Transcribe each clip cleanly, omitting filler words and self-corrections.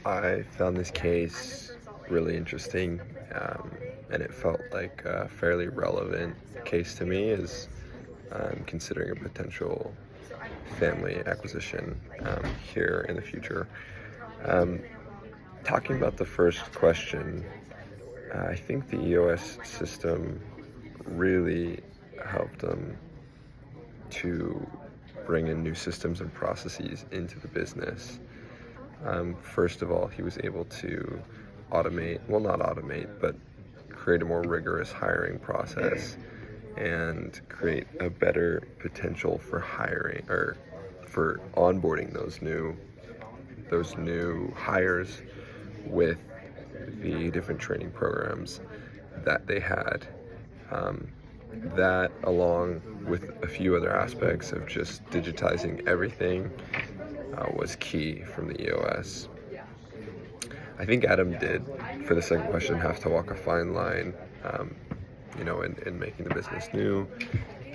I found this case really interesting, and it felt like a fairly relevant case to me as considering a potential family acquisition here in the future. Um, Talking about the first question, I think the EOS system really helped them to bring in new systems and processes into the business. First of all, he was able to not automate, but create a more rigorous hiring process and create a better potential for hiring or for onboarding those new hires with the different training programs that they had. Um, that, along with a few other aspects of just digitizing everything, was key from the EOS. I think Adam did, for the second question, have to walk a fine line, um, in making the business new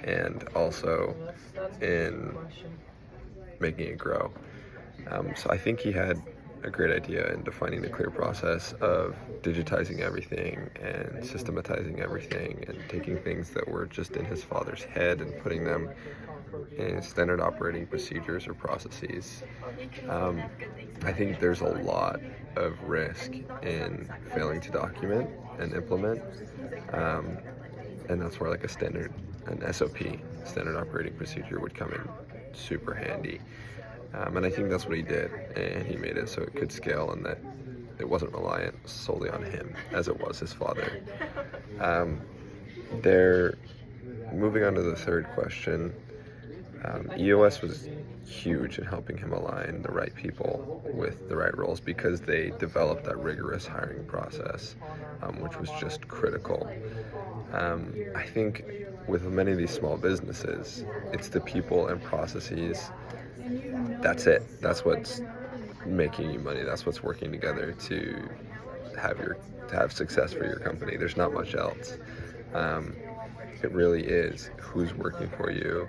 and also in making it grow. So I think he had a great idea in defining the clear process of digitizing everything and systematizing everything and taking things that were just in his father's head and putting them in standard operating procedures or processes. I think there's a lot of risk in failing to document and implement, and that's where like an SOP, standard operating procedure, would come in super handy. And I think that's what he did, and he made it so it could scale and that it wasn't reliant solely on him as it was his father. Um, there, Moving on to the third question, EOS was huge in helping him align the right people with the right roles because they developed that rigorous hiring process, which was just critical. I think with many of these small businesses, it's the people and processes. That's it. That's what's making you money. That's what's working together to have success for your company. There's not much else. Um, it really is who's working for you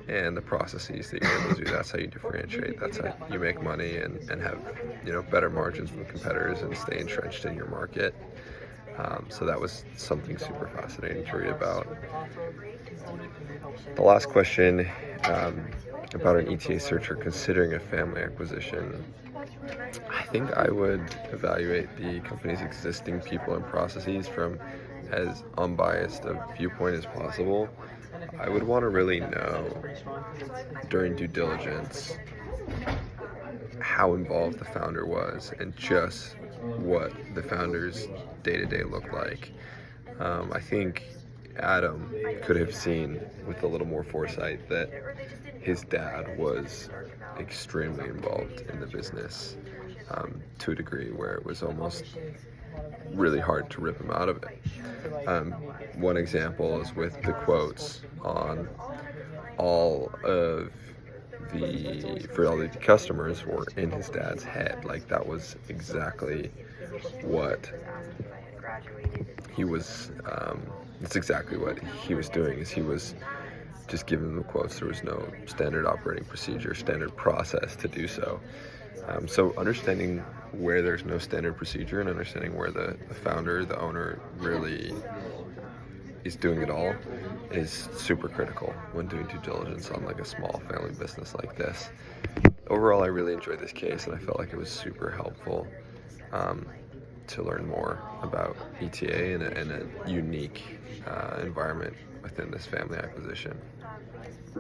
and the processes that you're able to do. That's how you differentiate. That's how you make money and have better margins from competitors and stay entrenched in your market. So that was something super fascinating to read about. The last question, about an ETA searcher considering a family acquisition. I think I would evaluate the company's existing people and processes from as unbiased a viewpoint as possible. I would want to really know during due diligence how involved the founder was and just what the founder's day-to-day looked like. I think Adam could have seen with a little more foresight that his dad was extremely involved in the business, to a degree where it was almost really hard to rip him out of it. One example is with the quotes on all of for all of the customers were in his dad's head. Like that was exactly what he was. That's exactly what he was doing. Is he was just giving them the quotes. There was no standard operating procedure, standard process to do so. So understanding where there's no standard procedure and understanding where the founder, the owner, really is doing it all is super critical when doing due diligence on like a small family business like this. Overall, I really enjoyed this case and I felt like it was super helpful to learn more about ETA in a unique environment within this family acquisition.